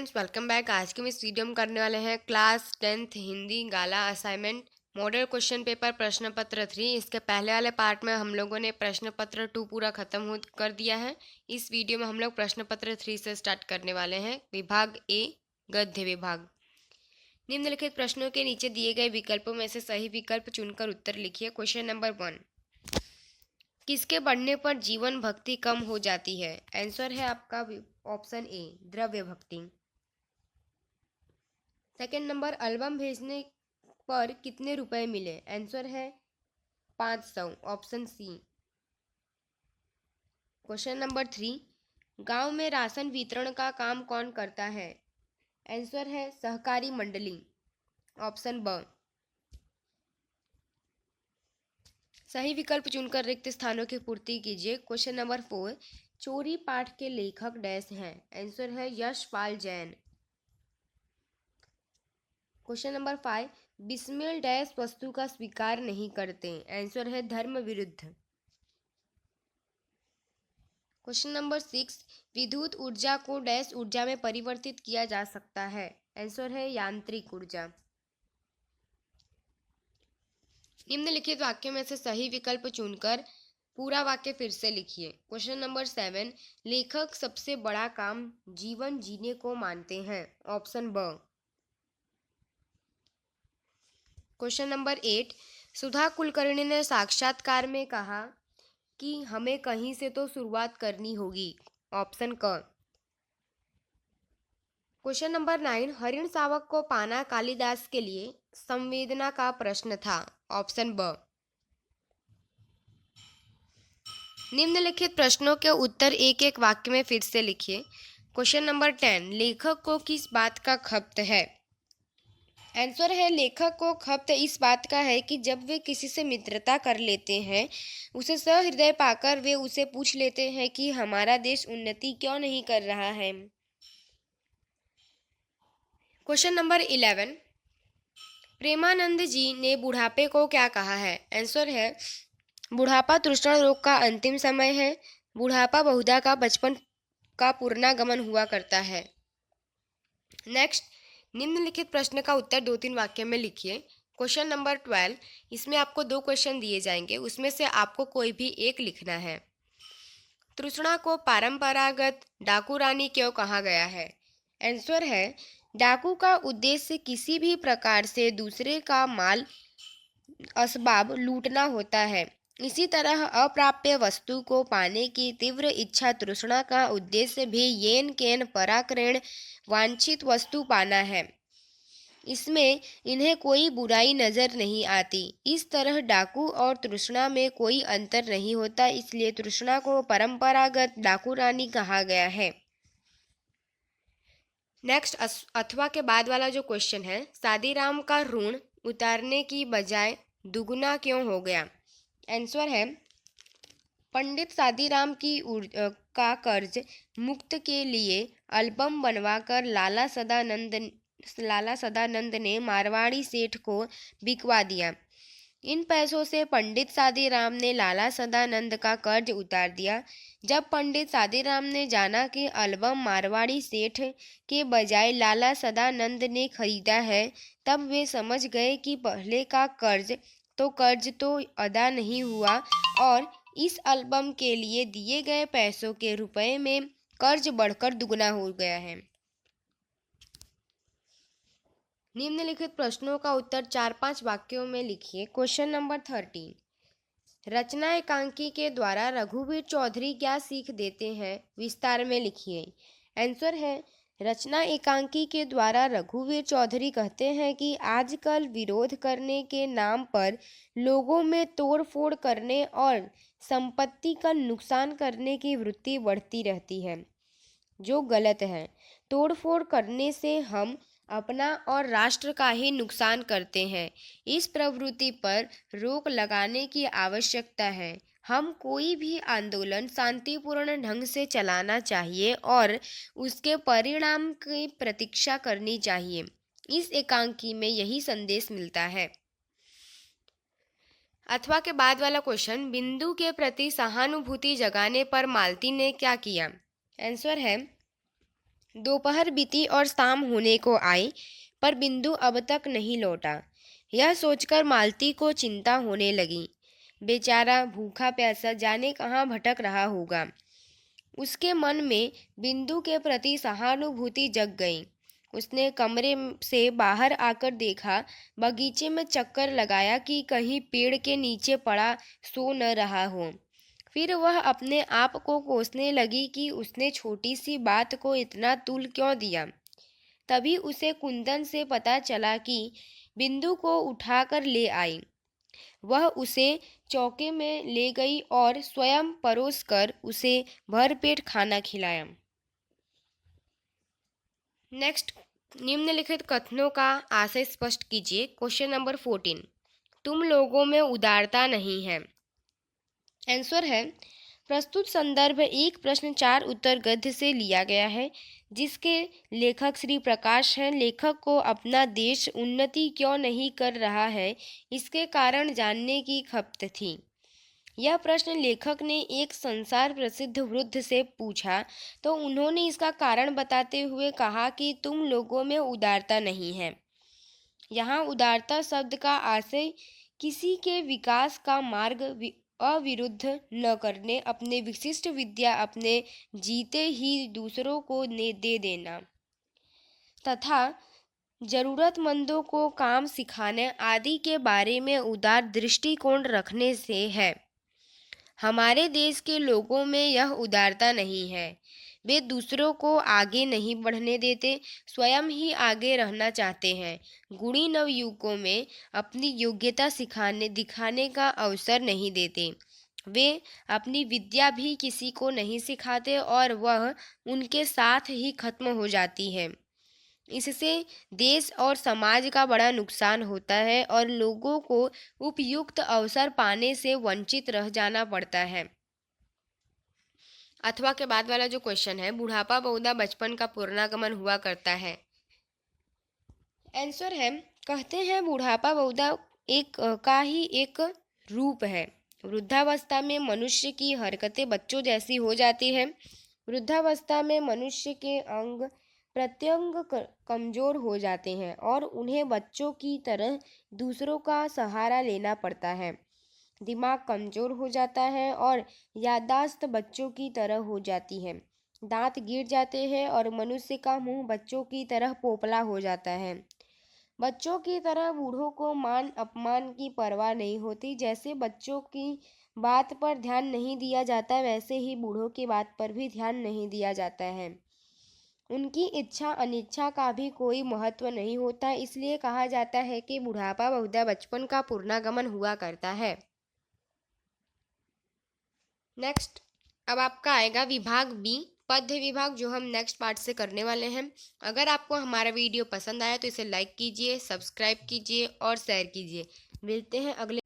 Friends, welcome back. आज के हम इस वीडियो में करने वाले हैं क्लास 10th हिंदी गाला असाइनमेंट मॉडल क्वेश्चन पेपर प्रश्न पत्र 3। इसके पहले वाले पार्ट में हम लोगों ने प्रश्न पत्र 2 पूरा खत्म हो कर दिया है। इस वीडियो में हम लोग प्रश्न पत्र 3 से स्टार्ट करने वाले हैं। विभाग ए, गद्य विभाग। निम्नलिखित प्रश्नों के नीचे दिए गए विकल्पों में से सही विकल्प चुनकर उत्तर लिखिए। क्वेश्चन नंबर 1, किसके बढ़ने पर जीवन भक्ति कम हो जाती है? आंसर है आपका ऑप्शन ए, द्रव्य भक्ति। सेकेंड नंबर, एल्बम भेजने पर कितने रुपए मिले? आंसर है 500, ऑप्शन सी। क्वेश्चन नंबर 3, गांव में राशन वितरण का काम कौन करता है? आंसर है सहकारी मंडली, ऑप्शन ब। सही विकल्प चुनकर रिक्त स्थानों की पूर्ति कीजिए। क्वेश्चन नंबर 4, चोरी पाठ के लेखक डैश हैं? आंसर है Yashpal Jain. Question number 5, Bismil dash वस्तु का स्वीकार नहीं करते? आंसर है धर्म विरुद्ध। क्वेश्चन नंबर 6, विद्युत ऊर्जा को डैश ऊर्जा में परिवर्तित किया जा सकता है? आंसर है यांत्रिक ऊर्जा। निम्नलिखित वाक्य में से सही विकल्प चुनकर पूरा वाक्य फिर से लिखिए। क्वेश्चन नंबर 7, लेखक सबसे बड़ा काम जीवन जीने को मानते हैं? ऑप्शन ब। क्वेश्चन नंबर 8, सुधा कुलकर्णी ने साक्षात्कार में कहा कि हमें कहीं से तो शुरुआत करनी होगी? ऑप्शन क। क्वेश्चन नंबर 9, हरिण शावक को पाना कालिदास के लिए संवेदना का प्रश्न था? ऑप्शन ब। निम्नलिखित प्रश्नों के उत्तर एक एक वाक्य में फिर से लिखिए। क्वेश्चन नंबर 10, लेखक को किस बात का खपत है? आंसर है लेखक को खपत इस बात का है कि जब वे किसी से मित्रता कर लेते हैं, उसे सहृदय पाकर वे उसे पूछ लेते हैं कि हमारा देश उन्नति क्यों नहीं कर रहा है। क्वेश्चन नंबर 11, प्रेमानंद जी ने बुढ़ापे को क्या कहा है? आंसर है बुढ़ापा तृष्णा रोग का अंतिम समय है। बुढ़ापा बहुधा का बचपन का पुनरागमन हुआ करता है। नेक्स्ट, निम्नलिखित प्रश्न का उत्तर 2-3 वाक्य में लिखिए। क्वेश्चन नंबर 12, इसमें आपको 2 क्वेश्चन दिए जाएंगे, उसमें से आपको कोई भी एक लिखना है। तृष्णा को परंपरागत डाकू रानी क्यों कहा गया है? आंसर है डाकू का उद्देश्य किसी भी प्रकार से दूसरे का माल असबाब लूटना होता है। इसी तरह अप्राप्य वस्तु को पाने की तीव्र इच्छा तृष्णा का उद्देश्य भी येन केन पराक्रेण वांछित वस्तु पाना है। इसमें इन्हें कोई बुराई नजर नहीं आती। इस तरह डाकू और तृष्णा में कोई अंतर नहीं होता, इसलिए तृष्णा को परंपरागत डाकू रानी कहा गया है। नेक्स्ट, अथवा के बाद वाला जो क्वेश्चन है, सादीराम का ऋण उतारने की बजाय दुगुना क्यों हो गया? आंसर है पंडित सादीराम का कर्ज मुक्त के लिए एल्बम बनवाकर लाला सदानंद ने मारवाड़ी सेठ को बिकवा दिया। इन पैसों से पंडित सादीराम ने लाला सदानंद का कर्ज उतार दिया। जब पंडित सादीराम ने जाना कि एल्बम मारवाड़ी सेठ के बजाय लाला सदानंद ने खरीदा है, तब वे समझ गए कि पहले का कर्ज तो अदा नहीं हुआ और इस एल्बम के लिए दिए गए पैसों के रुपए में कर्ज बढ़कर दुगना हो गया है। निम्नलिखित प्रश्नों का उत्तर 4-5 वाक्यों में लिखिए। क्वेश्चन नंबर 13, रचना एकांकी के द्वारा रघुवीर चौधरी क्या सीख देते हैं? विस्तार में लिखिए। आंसर है रचना एकांकी के द्वारा रघुवीर चौधरी कहते हैं कि आजकल विरोध करने के नाम पर लोगों में तोड़फोड़ करने और संपत्ति का नुकसान करने की वृत्ति बढ़ती रहती है, जो गलत है। तोड़फोड़ करने से हम अपना और राष्ट्र का ही नुकसान करते हैं। इस प्रवृत्ति पर रोक लगाने की आवश्यकता है। हम कोई भी आंदोलन शांतिपूर्ण ढंग से चलाना चाहिए और उसके परिणाम की प्रतीक्षा करनी चाहिए। इस एकांकी में यही संदेश मिलता है। अथवा के बाद वाला क्वेश्चन, बिंदु के प्रति सहानुभूति जगाने पर मालती ने क्या किया? आंसर है दोपहर बीती और शाम होने को आई, पर बिंदु अब तक नहीं लौटा। यह सोचकर मालती को चिंता होने लगी। बेचारा भूखा प्यासा जाने कहाँ भटक रहा होगा। उसके मन में बिंदु के प्रति सहानुभूति जग गई। उसने कमरे से बाहर आकर देखा, बगीचे में चक्कर लगाया कि कहीं पेड़ के नीचे पड़ा सो न रहा हो। फिर वह अपने आप को कोसने लगी कि उसने छोटी सी बात को इतना तुल क्यों दिया। तभी उसे कुंदन से पता चला कि बिंदु को उठाकर ले आई। वह उसे चौके में ले गई और स्वयं परोसकर उसे भरपेट खाना खिलाया। नेक्स्ट, निम्नलिखित कथनों का आशय स्पष्ट कीजिए। क्वेश्चन नंबर 14, तुम लोगों में उदारता नहीं है। आंसर है, प्रस्तुत संदर्भ एक प्रश्न 4 उत्तर गद्य से लिया गया है, जिसके लेखक श्री प्रकाश हैं। लेखक को अपना देश उन्नति क्यों नहीं कर रहा है, इसके कारण जानने की खपत थी। यह प्रश्न लेखक ने एक संसार प्रसिद्ध वृद्ध से पूछा, तो उन्होंने इसका कारण बताते हुए कहा कि तुम लोगों में उदारता नहीं है। यहाँ उदारता शब्द का आशय किसी के विकास का मार्ग अविरुद्ध न करने, अपने विशिष्ट विद्या अपने जीते ही दूसरों को दे देना तथा जरूरतमंदों को काम सिखाने आदि के बारे में उदार दृष्टिकोण रखने से है। हमारे देश के लोगों में यह उदारता नहीं है। वे दूसरों को आगे नहीं बढ़ने देते, स्वयं ही आगे रहना चाहते हैं। गुणी नवयुवकों में अपनी योग्यता दिखाने का अवसर नहीं देते। वे अपनी विद्या भी किसी को नहीं सिखाते और वह उनके साथ ही खत्म हो जाती है। इससे देश और समाज का बड़ा नुकसान होता है और लोगों को उपयुक्त अवसर पाने से वंचित रह जाना पड़ता है। अथवा के बाद वाला जो क्वेश्चन है, बुढ़ापा बहुधा बचपन का पुनरागमन हुआ करता है। आंसर है, कहते हैं बुढ़ापा बहुधा का ही एक रूप है। वृद्धावस्था में मनुष्य की हरकतें बच्चों जैसी हो जाती है। वृद्धावस्था में मनुष्य के अंग प्रत्यंग कमजोर हो जाते हैं और उन्हें बच्चों की तरह दूसरों का सहारा लेना पड़ता है। दिमाग कमजोर हो जाता है और याददाश्त बच्चों की तरह हो जाती है। दांत गिर जाते हैं और मनुष्य का मुंह बच्चों की तरह पोपला हो जाता है। बच्चों की तरह बूढ़ों को मान अपमान की परवाह नहीं होती। जैसे बच्चों की बात पर ध्यान नहीं दिया जाता, वैसे ही बूढ़ों की बात पर भी ध्यान नहीं दिया जाता है। उनकी इच्छा अनिच्छा का भी कोई महत्व नहीं होता। इसलिए कहा जाता है कि बुढ़ापा बहुधा बचपन का पुनरागमन हुआ करता है। नेक्स्ट, अब आपका आएगा विभाग बी, पद्य विभाग, जो हम नेक्स्ट पार्ट से करने वाले हैं। अगर आपको हमारा वीडियो पसंद आया तो इसे लाइक कीजिए, सब्सक्राइब कीजिए और शेयर कीजिए। मिलते हैं अगले